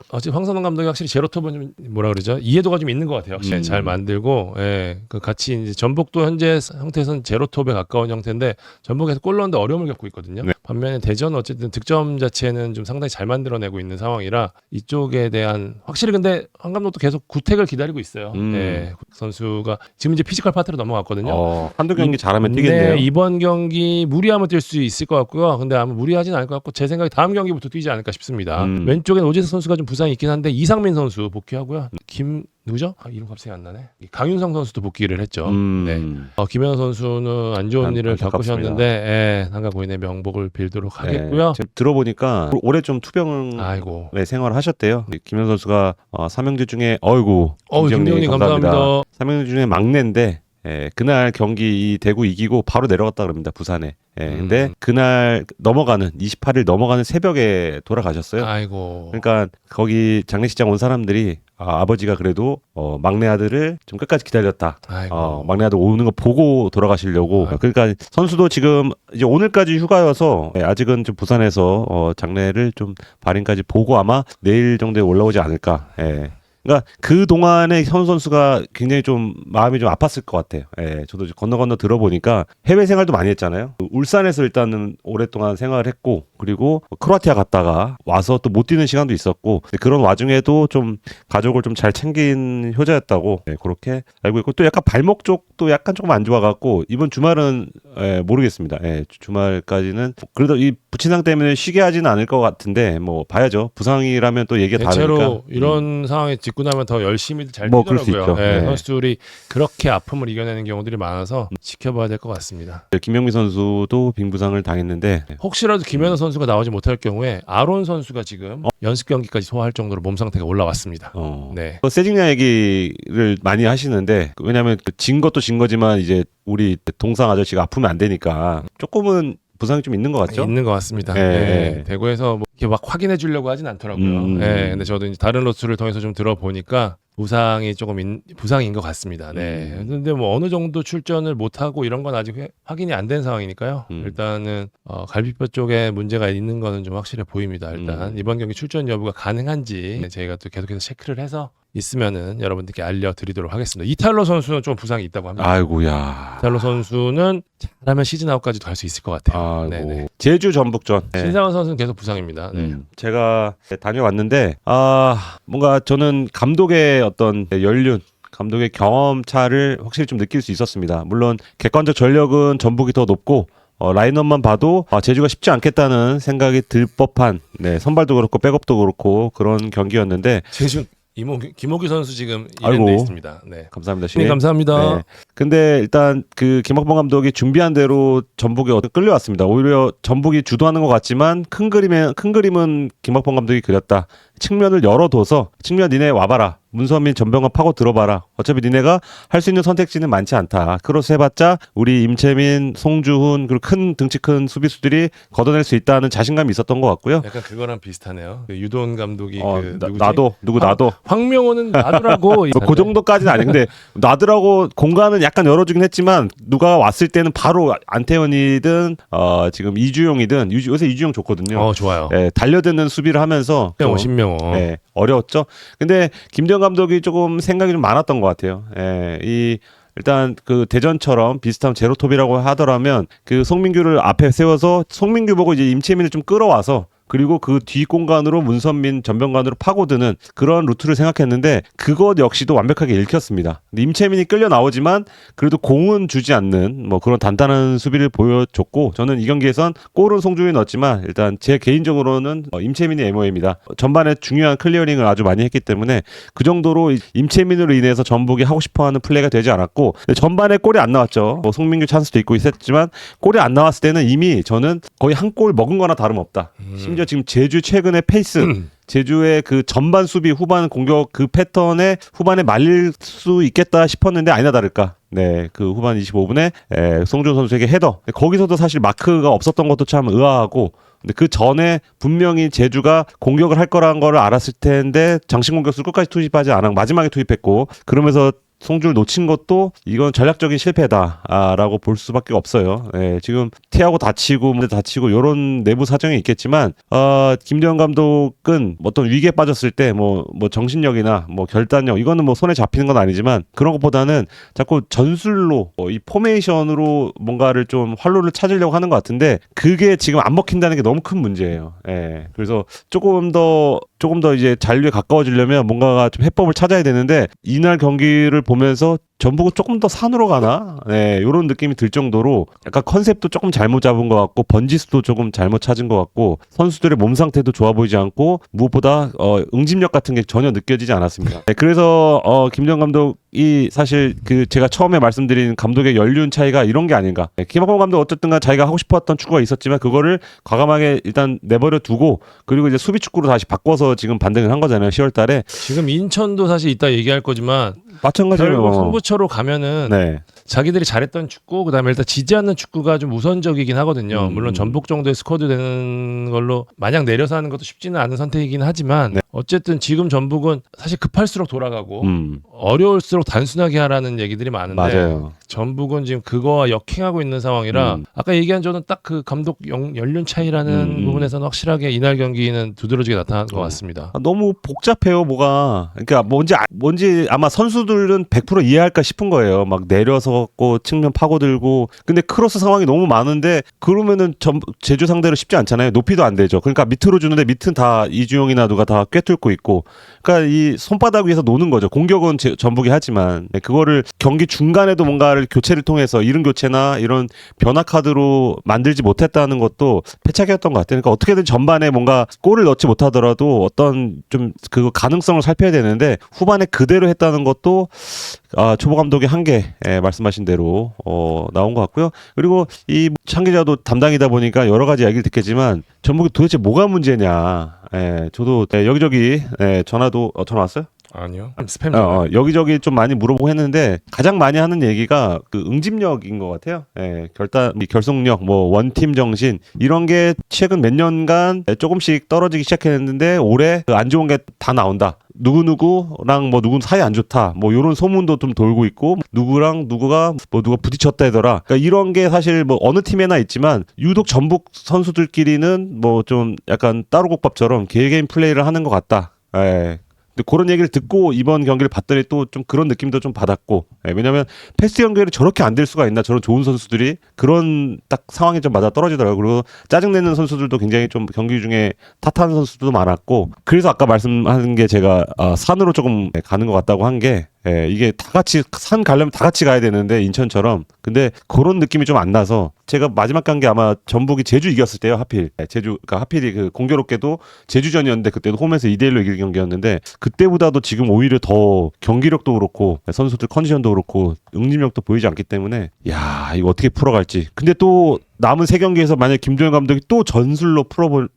어쨌든 황선홍 감독이 확실히 제로톱은 좀 뭐라 그러죠? 이해도가 좀 있는 것 같아요. 확실히 잘 만들고, 예, 그 같이 이제 전북도 현재 상태에서는 제로톱에 가까운 형태인데 전북에서 골 넣는데 어려움을 겪고 있거든요. 네. 반면에 대전은 어쨌든 득점 자체는 좀 상당히 잘 만들어내고 있는 상황이라 이쪽에 대한 확실히 근데 황 감독도 계속 구택을 기다리고 있어요. 예, 선수가 지금 이제 피지컬 파트로 넘어갔거든요. 한두 경기 잘하면 뛰겠네요. 네, 이번 경기 무리하면 뛸 수 있을 것 같고요. 근데 아마 무리하진 않을 것 같고 제 생각에 다음 경기부터 뛰지 않을까 싶습니다. 왼쪽엔 오재석 선수가 좀 부상이 있긴 한데 이상민 선수 복귀하고요. 누구죠? 이름 갑자기 안 나네. 강윤성 선수도 복귀를 했죠. 네. 김현우 선수는 안 좋은 일을 겪으셨는데 예, 한가 고인의 명복을 빌도록 하겠고요. 지금 들어보니까 올해 좀 투병 생활을 하셨대요. 김현우 선수가 삼형제 중에 김정님 감사합니다. 삼형제 중에 막내인데 그날 경기 대구 이기고 바로 내려갔다 그럽니다. 부산에. 근데 그날 28일 넘어가는 새벽에 돌아가셨어요. 아이고. 그러니까 거기 장례식장 온 사람들이 아버지가 그래도 막내 아들을 좀 끝까지 기다렸다. 막내 아들 오는 거 보고 돌아가시려고. 그러니까 선수도 지금 이제 오늘까지 휴가여서 아직은 좀 부산에서 장례를 좀 발인까지 보고 아마 내일 정도에 올라오지 않을까. 그러니까 그 동안에 현우 선수가 굉장히 좀 마음이 좀 아팠을 것 같아요. 저도 건너 들어보니까 해외 생활도 많이 했잖아요. 울산에서 일단은 오랫동안 생활했고 그리고 크로아티아 갔다가 와서 또 못 뛰는 시간도 있었고 그런 와중에도 좀 가족을 좀 잘 챙긴 효자였다고 그렇게 알고 있고 또 약간 발목 쪽도 약간 조금 안 좋아갖고 이번 주말은 모르겠습니다. 주말까지는 그래도 이 부친상 때문에 쉬게 하지는 않을 것 같은데 뭐 봐야죠. 부상이라면 또 얘기가 다르니까. 대체로 이런 상황에 짚고 나면 더 열심히 잘 뛰더라고요. 선수들이 그렇게 아픔을 이겨내는 경우들이 많아서 지켜봐야 될 것 같습니다. 김명민 선수도 빙부상을 당했는데 혹시라도 김현우 선수가 나오지 못할 경우에 아론 선수가 지금 연습 경기까지 소화할 정도로 몸 상태가 올라왔습니다. 네. 세징야 얘기를 많이 하시는데 왜냐하면 진 것도 진 거지만 이제 우리 동상 아저씨가 아프면 안 되니까 조금은 부상이 좀 있는 것 같죠? 있는 것 같습니다. 대구에서 뭐 이렇게 막 확인해 주려고 하진 않더라고요. 근데 저도 이제 다른 로스를 통해서 좀 들어보니까 부상이 조금 부상인 것 같습니다. 네. 근데 뭐 어느 정도 출전을 못 하고 이런 건 아직 확인이 안 된 상황이니까요. 일단은 갈비뼈 쪽에 문제가 있는 거는 좀 확실해 보입니다. 일단 이번 경기 출전 여부가 가능한지 저희가 또 계속해서 체크를 해서 있으면은 여러분들께 알려드리도록 하겠습니다. 이탈로 선수는 좀 부상이 있다고 합니다. 아이고야. 이탈로 선수는 잘하면 시즌 아웃까지도 갈 수 있을 것 같아요. 아이고. 네네. 제주 전북전. 네. 신상원 선수는 계속 부상입니다. 네. 제가 다녀왔는데 뭔가 저는 감독의 어떤 연륜, 감독의 경험차를 확실히 좀 느낄 수 있었습니다. 물론 객관적 전력은 전북이 더 높고 라인업만 봐도 제주가 쉽지 않겠다는 생각이 들 법한 선발도 그렇고 백업도 그렇고 그런 경기였는데 제주 김호규 선수 지금 아이고. 이랜드에 있습니다. 네. 감사합니다. 네, 감사합니다. 네. 근데 일단 그 김학범 감독이 준비한 대로 전북이 끌려왔습니다. 오히려 전북이 주도하는 것 같지만 큰 그림은 김학범 감독이 그렸다. 측면을 열어둬서 측면 니네 와봐라. 문선민 전병헌 파고 들어봐라. 어차피 니네가 할 수 있는 선택지는 많지 않다. 크로스 해봤자 우리 임채민, 송주훈 그리고 큰 등치 큰 수비수들이 걷어낼 수 있다는 자신감이 있었던 것 같고요. 약간 그거랑 비슷하네요. 그 유도원 감독이 누구지? 나도 황명호는 나더라고. 그 정도까지는 아니. 근데 나더라고 공간은 약간 열어주긴 했지만 누가 왔을 때는 바로 안태현이든 지금 이주용이든 요새 이주용 좋거든요. 좋아요. 달려드는 수비를 하면서 신명호. 어려웠죠. 근데 김대현 감독이 조금 생각이 좀 많았던 것 같아요. 일단 그 대전처럼 비슷한 제로톱이라고 하더라면 그 송민규를 앞에 세워서 송민규 보고 이제 임채민을 좀 끌어와서 그리고 그 뒤 공간으로 문선민 전병관으로 파고드는 그런 루트를 생각했는데 그것 역시도 완벽하게 읽혔습니다. 근데 임채민이 끌려 나오지만 그래도 공은 주지 않는 뭐 그런 단단한 수비를 보여줬고 저는 이 경기에선 골은 송주훈이 넣었지만 일단 제 개인적으로는 임채민이 MO입니다. 전반에 중요한 클리어링을 아주 많이 했기 때문에 그 정도로 임채민으로 인해서 전북이 하고 싶어하는 플레이가 되지 않았고 전반에 골이 안 나왔죠. 뭐 송민규 찬스도 있고 있었지만 골이 안 나왔을 때는 이미 저는 거의 한 골 먹은 거나 다름없다. 심지어 지금 제주 최근의 페이스 제주의 그 전반 수비 후반 공격 그 패턴에 후반에 말릴 수 있겠다 싶었는데 아니나 다를까. 그 후반 25분에 송준 선수에게 헤더. 거기서도 사실 마크가 없었던 것도 참 의아하고 근데 그 전에 분명히 제주가 공격을 할 거라는 걸 알았을 텐데 장신 공격수 끝까지 투입하지 않아 마지막에 투입했고 그러면서 송주를 놓친 것도 이건 전략적인 실패다라고 볼 수밖에 없어요. 지금 티하고 다치고 이런 내부 사정이 있겠지만 김대현 감독은 어떤 위기에 빠졌을 때 뭐 정신력이나 뭐 결단력 이거는 뭐 손에 잡히는 건 아니지만 그런 것보다는 자꾸 전술로 이 포메이션으로 뭔가를 좀 활로를 찾으려고 하는 것 같은데 그게 지금 안 먹힌다는 게 너무 큰 문제예요. 그래서 조금 더 이제 잔류에 가까워지려면 뭔가가 좀 해법을 찾아야 되는데 이날 경기를 보면서 전북은 조금 더 산으로 가나? 이런 느낌이 들 정도로 약간 컨셉도 조금 잘못 잡은 것 같고 번지수도 조금 잘못 찾은 것 같고 선수들의 몸 상태도 좋아 보이지 않고 무엇보다 응집력 같은 게 전혀 느껴지지 않았습니다. 그래서 김정 감독이 사실 그 제가 처음에 말씀드린 감독의 연륜 차이가 이런 게 아닌가. 김학범 감독 어쨌든간 자기가 하고 싶었던 축구가 있었지만 그거를 과감하게 일단 내버려 두고 그리고 이제 수비 축구로 다시 바꿔서 지금 반등을 한 거잖아요. 10월 달에. 지금 인천도 사실 이따 얘기할 거지만 마찬가지로 승부처로 가면은 자기들이 잘했던 축구 그다음에 일단 지지 않는 축구가 좀 우선적이긴 하거든요. 물론 전북 정도의 스쿼드 되는 걸로 마냥 내려서 하는 것도 쉽지는 않은 선택이긴 하지만 어쨌든 지금 전북은 사실 급할수록 돌아가고 어려울수록 단순하게 하라는 얘기들이 많은데 맞아요. 전북은 지금 그거와 역행하고 있는 상황이라 아까 얘기한 저는 딱 그 감독 연륜 차이라는 부분에서는 확실하게 이날 경기는 두드러지게 나타난 것 같습니다. 너무 복잡해요, 뭐가. 그러니까 뭔지 아마 선수들은 100% 이해할까 싶은 거예요. 막 내려서고 측면 파고들고. 근데 크로스 상황이 너무 많은데 그러면은 제주 상대로 쉽지 않잖아요. 높이도 안 되죠. 그러니까 밑으로 주는데 밑은 다 이주용이나 누가 다 꿰뚫고 있고. 그러니까 이 손바닥 위에서 노는 거죠. 공격은 전북이 하지만 그거를 경기 중간에도 뭔가를 교체를 통해서 이른 교체나 이런 변화 카드로 만들지 못했다는 것도 패착이었던 것 같아요. 그러니까 어떻게든 전반에 뭔가 골을 넣지 못하더라도 어떤 좀 그 가능성을 살펴야 되는데 후반에 그대로 했다는 것도 초보 감독의 한계 말씀하신 대로 나온 것 같고요. 그리고 이 창 기자도 담당이다 보니까 여러 가지 얘기를 듣겠지만 전북이 도대체 뭐가 문제냐. 저도 여기저기 전화 왔어요? 아니요. 스팸. 여기저기 좀 많이 물어보고 했는데 가장 많이 하는 얘기가 그 응집력인 것 같아요. 결속력, 뭐 원팀 정신 이런 게 최근 몇 년간 조금씩 떨어지기 시작했는데 올해 안 좋은 게 다 나온다. 누구랑 뭐 누군 사이 안 좋다. 뭐 이런 소문도 좀 돌고 있고 누구랑 누가 부딪혔다 하더라. 그러니까 이런 게 사실 뭐 어느 팀에나 있지만 유독 전북 선수들끼리는 뭐 좀 약간 따로국밥처럼 개개인 플레이를 하는 것 같다. 근데 그런 얘기를 듣고 이번 경기를 봤더니 또 좀 그런 느낌도 좀 받았고, 예, 왜냐하면 패스 연결이 저렇게 안 될 수가 있나, 저런 좋은 선수들이 그런 딱 상황에 좀 맞아 떨어지더라고요. 그리고 짜증내는 선수들도 굉장히 좀 경기 중에 탓하는 선수들도 많았고, 그래서 아까 말씀하는 게 제가 산으로 조금 가는 것 같다고 한 게, 예, 이게 다 같이 산 가려면 다 같이 가야 되는데 인천처럼, 근데 그런 느낌이 좀 안 나서 제가 마지막 간 게 아마 전북이 제주 이겼을 때요. 하필 제주, 그러니까 하필이 그 공교롭게도 제주전이었는데 그때도 홈에서 2대1로 이긴 경기였는데, 그때보다도 지금 오히려 더 경기력도 그렇고 선수들 컨디션도 그렇고 응집력도 보이지 않기 때문에, 야, 이거 어떻게 풀어갈지. 근데 또 남은 3경기에서 만약 김도현 감독이 또 전술로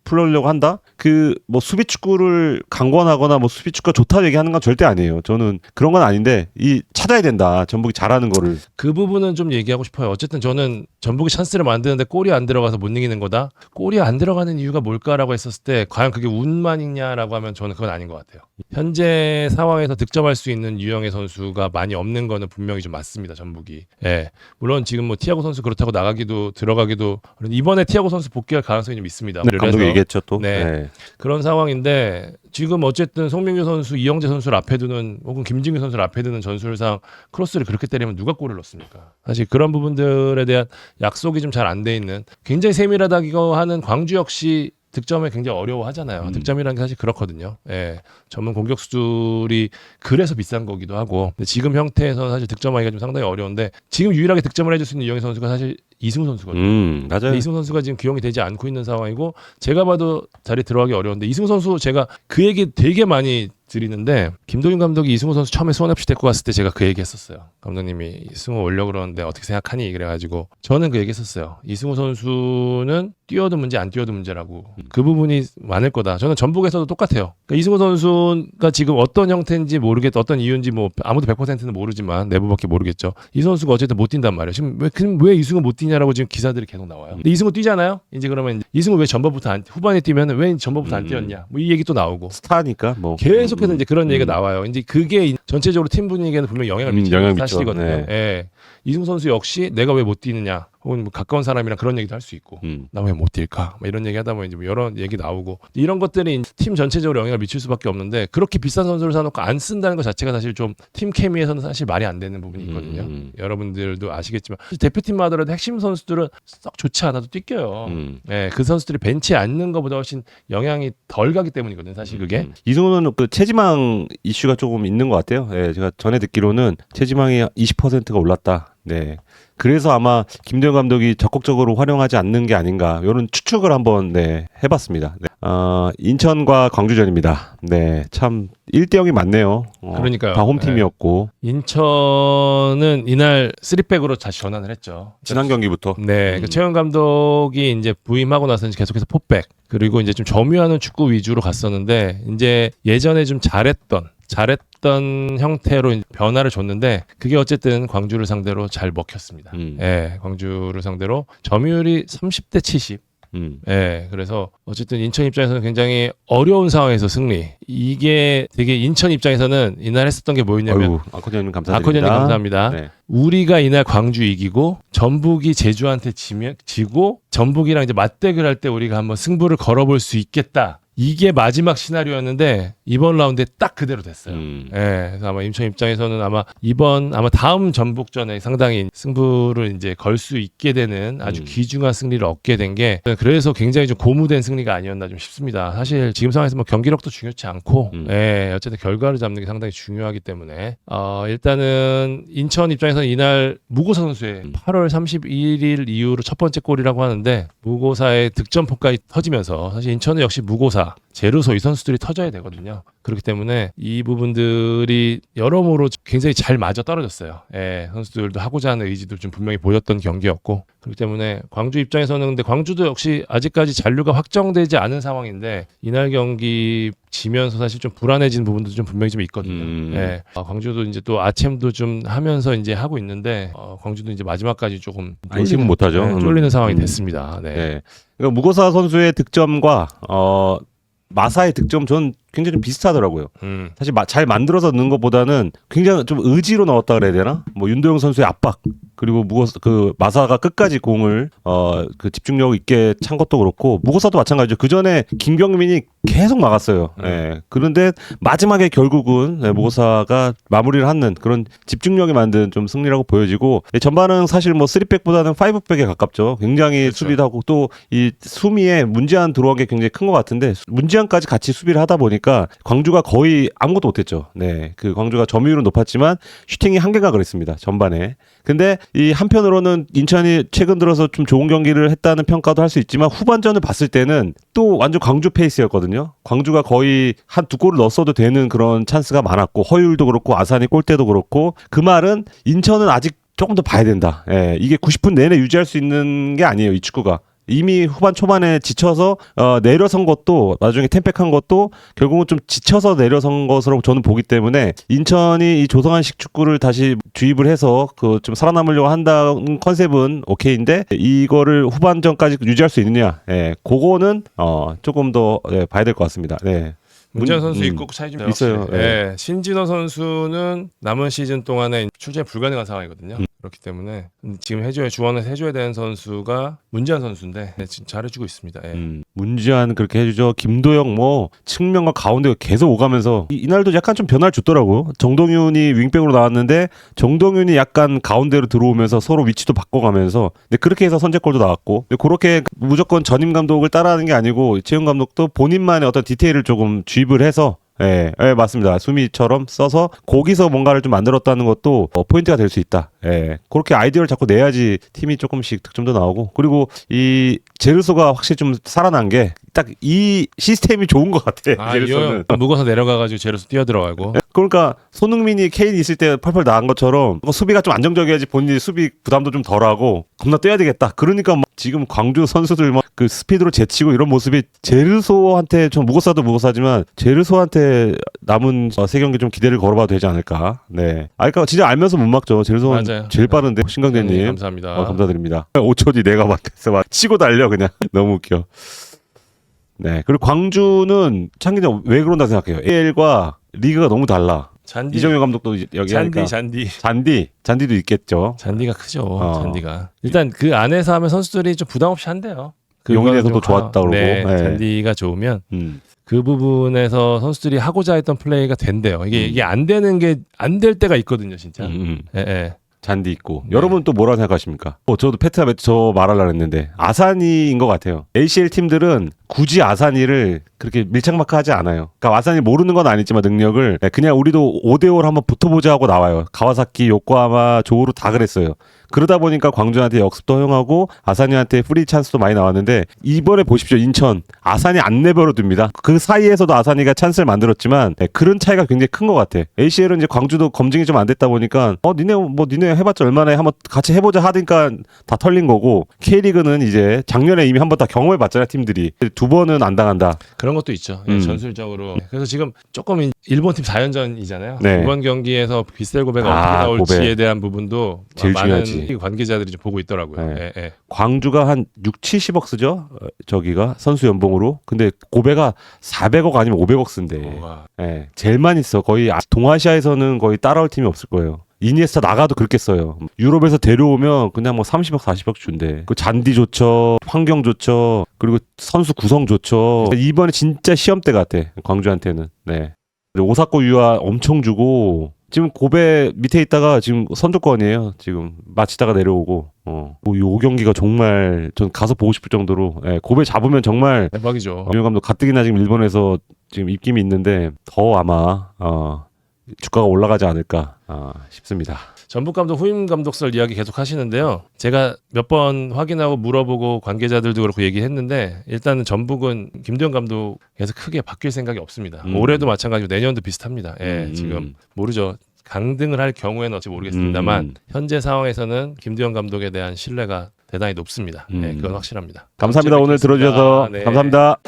풀으려고 한다? 그 뭐 수비 축구를 강권하거나 뭐 수비 축구가 좋다 얘기하는 건 절대 아니에요. 저는 그런 건 아닌데, 이 찾아야 된다. 전북이 잘하는 거를. 그 부분은 좀 얘기하고 싶어요. 어쨌든 저는 전북이 찬스를 만드는데 골이 안 들어가서 못 이기는 거다. 골이 안 들어가는 이유가 뭘까라고 했었을 때 과연 그게 운만이냐라고 하면 저는 그건 아닌 것 같아요. 현재 상황에서 득점할 수 있는 유형의 선수가 많이 없는 거는 분명히 좀 맞습니다. 전북이. 예. 물론 지금 뭐 티아고 선수 그렇다고 나가기도 들어가기도, 이번에 티아고 선수 복귀할 가능성이 좀 있습니다. 네, 감독이 얘기했죠 또. 네. 네. 그런 상황인데 지금 어쨌든 송민규 선수, 이영재 선수를 앞에 두는, 혹은 김진규 선수를 앞에 두는 전술상 크로스를 그렇게 때리면 누가 골을 넣습니까? 사실 그런 부분들에 대한 약속이 좀 잘 안 돼 있는, 굉장히 세밀하다고 하는 광주 역시 득점을 굉장히 어려워하잖아요. 득점이라는 게 사실 그렇거든요. 예. 전문 공격수들이 그래서 비싼 거기도 하고. 근데 지금 형태에서는 사실 득점하기가 좀 상당히 어려운데, 지금 유일하게 득점을 해줄 수 있는 이영희 선수가 사실 이승우 선수거든요. 맞아요. 이승우 선수가 지금 기용이 되지 않고 있는 상황이고, 제가 봐도 자리 들어가기 어려운데, 이승우 선수 제가 그 얘기 되게 많이 드리는데, 김도균 감독이 이승우 선수 처음에 수원 FC 데리고 갔을 때 제가 그 얘기 했었어요. 감독님이 이승우 올려 그러는데 어떻게 생각하니? 그래가지고 저는 그 얘기 했었어요. 이승우 선수는 뛰어도 문제 안 뛰어도 문제라고. 그 부분이 많을 거다. 저는 전북에서도 똑같아요. 그러니까 이승우 선수가 지금 어떤 형태인지 모르겠다, 어떤 이유인지 뭐 아무도 100%는 모르지만 내부밖에 모르겠죠. 이 선수가 어쨌든 못 뛴단 말이에요. 지금 왜 이승우 못 뛰냐라고 지금 기사들이 계속 나와요. 근데 이승우 뛰잖아요. 이제 그러면 이승우 왜 전반부터 후반에 뛰면 왜 전반부터 안 뛰었냐? 뭐 이 얘기 또 나오고. 스타니까 뭐 계속해서 이제 그런 얘기가 나와요. 이제 그게 전체적으로 팀 분위기에는 분명히 영향을 미치는 사실이거든요. 네. 예. 이승우 선수 역시 내가 왜 못 뛰느냐, 혹은 뭐 가까운 사람이랑 그런 얘기도 할 수 있고, 나 왜 못 뛸까, 뭐 이런 얘기 하다 보면 이제 뭐 여러 얘기 나오고, 이런 것들이 팀 전체적으로 영향을 미칠 수밖에 없는데, 그렇게 비싼 선수를 사놓고 안 쓴다는 것 자체가 사실 좀 팀 케미에서는 사실 말이 안 되는 부분이 있거든요. 여러분들도 아시겠지만 대표팀만 하더라도 핵심 선수들은 썩 좋지 않아도 뛰겨요. 예, 그 선수들이 벤치에 앉는 것보다 훨씬 영향이 덜 가기 때문이거든요. 사실 그게. 이승우는 그 체지방 이슈가 조금 있는 것 같아요. 예, 제가 전에 듣기로는 체지방이 20%가 올랐다. 네. 그래서 아마 김도현 감독이 적극적으로 활용하지 않는 게 아닌가, 이런 추측을 한번 해봤습니다. 네. 인천과 광주전입니다. 네, 참 1대0이 맞네요. 그러니까요. 다 홈팀이었고. 인천은 이날 3백으로 다시 전환을 했죠. 지난 경기부터. 네, 그 최영 감독이 이제 부임하고 나서 이제 계속해서 포백, 그리고 이제 좀 점유하는 축구 위주로 갔었는데, 이제 예전에 좀 잘했던 형태로 이제 변화를 줬는데, 그게 어쨌든 광주를 상대로 잘 먹혔습니다. 예, 광주를 상대로 점유율이 30대 70. 예, 그래서 어쨌든 인천 입장에서는 굉장히 어려운 상황에서 승리. 이게 되게 인천 입장에서는 이날 했었던 게 뭐였냐면, 아코디언님 감사드립니다. 아코디언님 감사합니다. 네. 우리가 이날 광주 이기고 전북이 제주한테 지고 전북이랑 이제 맞대결 할 때 우리가 한번 승부를 걸어볼 수 있겠다. 이게 마지막 시나리오였는데 이번 라운드에 딱 그대로 됐어요. 예, 그래서 아마 인천 입장에서는 아마 다음 전북전에 상당히 승부를 이제 걸 수 있게 되는 아주 귀중한 승리를 얻게 된 게, 그래서 굉장히 좀 고무된 승리가 아니었나 좀 싶습니다. 사실 지금 상황에서 뭐 경기력도 중요치 않고, 예, 어쨌든 결과를 잡는 게 상당히 중요하기 때문에, 일단은 인천 입장에서는 이날 무고사 선수의 8월 31일 이후로 첫 번째 골이라고 하는데, 무고사의 득점포까지 터지면서, 사실 인천은 역시 무고사, 제르소 이 선수들이 터져야 되거든요. 그렇기 때문에 이 부분들이 여러모로 굉장히 잘 맞아 떨어졌어요. 예, 선수들도 하고자 하는 의지도 좀 분명히 보였던 경기였고, 그렇기 때문에 광주 입장에서는, 근데 광주도 역시 아직까지 잔류가 확정되지 않은 상황인데 이날 경기 지면서 사실 좀 불안해지는 부분도 좀 분명히 좀 있거든요. 예, 광주도 이제 또 아챔도 좀 하면서 이제 하고 있는데, 광주도 이제 마지막까지 조금 안심은 못하죠. 쫄리는 상황이 됐습니다. 네. 네. 그러니까 무고사 선수의 득점과 마사의 득점 전 굉장히 좀 비슷하더라고요. 사실 잘 만들어서 넣은 것보다는 굉장히 좀 의지로 넣었다 그래야 되나? 뭐 윤도영 선수의 압박, 그리고 마사가 끝까지 공을 그 집중력 있게 찬 것도 그렇고 무고사도 마찬가지죠. 그 전에 김경민이 계속 막았어요. 예. 그런데 마지막에 결국은 무고사가 마무리를 하는 그런 집중력이 만든 좀 승리라고 보여지고 전반은 사실 뭐 3백보다는 5백에 가깝죠. 굉장히 그렇죠. 수비도 하고 또 이 수미에 문지한 들어간 게 굉장히 큰 것 같은데 문지한까지 같이 수비를 하다 보니까 광주가 거의 아무것도 못했죠. 네, 그 광주가 점유율은 높았지만 슈팅이 한계가 그랬습니다. 전반에. 근데 이 한편으로는 인천이 최근 들어서 좀 좋은 경기를 했다는 평가도 할 수 있지만 후반전을 봤을 때는 또 완전 광주 페이스였거든요. 광주가 거의 한 2골을 넣었어도 되는 그런 찬스가 많았고 허율도 그렇고 아산이 골대도 그렇고 그 말은 인천은 아직 조금 더 봐야 된다. 예, 이게 90분 내내 유지할 수 있는 게 아니에요. 이 축구가. 이미 후반 초반에 지쳐서 내려선 것도 나중에 템백한 것도 결국은 좀 지쳐서 내려선 것으로 저는 보기 때문에 인천이 이 조성한식 축구를 다시 주입을 해서 그 좀 살아남으려고 한다는 컨셉은 오케이인데 이거를 후반전까지 유지할 수 있느냐, 예, 그거는 조금 더 봐야 될 것 같습니다. 네. 문지한 선수 있고 차이 좀 있어요. 네. 신진호 선수는 남은 시즌 동안에 출전 불가능한 상황이거든요. 그렇기 때문에 지금 주원을 해줘야 되는 선수가 문지한 선수인데 지금 잘해주고 있습니다. 예. 문지한 그렇게 해주죠. 김도영 뭐 측면과 가운데 계속 오가면서 이날도 약간 좀 변화를 줬더라고요. 정동윤이 윙백으로 나왔는데 정동윤이 약간 가운데로 들어오면서 서로 위치도 바꿔가면서 근데 그렇게 해서 선제골도 나왔고 근데 그렇게 무조건 전임 감독을 따라하는 게 아니고 최용 감독도 본인만의 어떤 디테일을 조금 주입을 해서 예, 맞습니다. 수미처럼 써서 거기서 뭔가를 좀 만들었다는 것도 포인트가 될 수 있다. 예, 그렇게 아이디어를 자꾸 내야지 팀이 조금씩 득점도 나오고 그리고 이 제르소가 확실히 좀 살아난 게 딱 이 시스템이 좋은 것 같아. 제르소는 무거워서 내려가가지고 제르소 뛰어들어가고. 그러니까 손흥민이 케인 있을 때 펄펄 나간 것처럼 수비가 좀 안정적이어야지 본인이 수비 부담도 좀 덜하고 겁나 뛰어야 되겠다. 그러니까 뭐 지금 광주 선수들 뭐 그 스피드로 제치고 이런 모습이 제르소한테 좀 무고사도 무고사지만 제르소한테 남은 세 경기 좀 기대를 걸어봐도 되지 않을까. 네. 그러니까 진짜 알면서 못 막죠. 제르소는 맞아요. 제일 빠른데 신강대님 감사합니다. 감사드립니다. 5초 뒤 내가 맡았어. 막 치고 달려 그냥 너무 웃겨. 네. 그리고 광주는 창기장 왜 그런다 생각해요. AL과 리그가 너무 달라. 잔디. 이정효 감독도 여기 하니까 잔디도 있겠죠. 잔디가 크죠. 잔디가 일단 그 안에서 하면 선수들이 좀 부담 없이 한대요. 용인에서도 좋았다 그러고. 네. 잔디가 좋으면 그 부분에서 선수들이 하고자 했던 플레이가 된대요. 이게 안 되는 게 안 될 때가 있거든요, 진짜. 예. 잔디 있고. 네. 여러분 또 뭐라 생각하십니까? 저도 페트가 저 말하려고 했는데 아산이인 것 같아요. ACL 팀들은 굳이 아산이를 그렇게 밀착마크하지 않아요. 그러니까 아산이 모르는 건 아니지만 능력을 그냥 우리도 5대5로 한번 붙어보자 하고 나와요. 가와사키, 요코하마, 조우루 다 그랬어요. 그러다 보니까 광주한테 역습도 허용하고 아산이한테 프리 찬스도 많이 나왔는데 이번에 보십시오. 인천 아산이 안 내버려둡니다. 그 사이에서도 아산이가 찬스를 만들었지만 그런 차이가 굉장히 큰 것 같아. ACL은 이제 광주도 검증이 좀 안 됐다 보니까 니네 해봤자 얼마나 해? 한번 같이 해보자 하니까 다 털린 거고 K리그는 이제 작년에 이미 한번 다 경험해봤잖아요. 팀들이 2번은 안 당한다. 그런 것도 있죠. 전술적으로. 그래서 지금 조금 일본 팀 4연전이잖아요. 네. 이번 경기에서 빗셀 고베가 어떻게 나올지에 대한 부분도 제일 많은 중요하지. 관계자들이 좀 보고 있더라고요. 네. 예. 광주가 한 6, 70억 쓰죠? 저기가 선수 연봉으로. 근데 고베가 400억 아니면 500억 쓴대. 예, 제일 많이 써. 거의 동아시아에서는 거의 따라올 팀이 없을 거예요. 이니에스타 나가도 그렇게 써요. 유럽에서 데려오면 그냥 뭐 30억, 40억 준대. 그 잔디 좋죠, 환경 좋죠, 그리고 선수 구성 좋죠. 이번에 진짜 시험대 같아. 광주한테는. 네. 오사코 유아 엄청 주고 지금 고베 밑에 있다가 지금 선조권이에요. 지금 마치다가 내려오고. 요 경기가 정말 전 가서 보고 싶을 정도로 고베 잡으면 정말 대박이죠. 유영 감독 가뜩이나 지금 일본에서 지금 입김이 있는데 더 아마 주가가 올라가지 않을까 싶습니다. 전북 감독 후임 감독설 이야기 계속 하시는데요. 제가 몇 번 확인하고 물어보고 관계자들도 그렇고 얘기했는데 일단은 전북은 김도영 감독에서 크게 바뀔 생각이 없습니다. 올해도 마찬가지고 내년도 비슷합니다. 지금 모르죠. 강등을 할 경우에는 어찌 모르겠습니다만 현재 상황에서는 김도영 감독에 대한 신뢰가 대단히 높습니다. 그건 확실합니다. 감사합니다. 오늘 들어주셔서 감사합니다.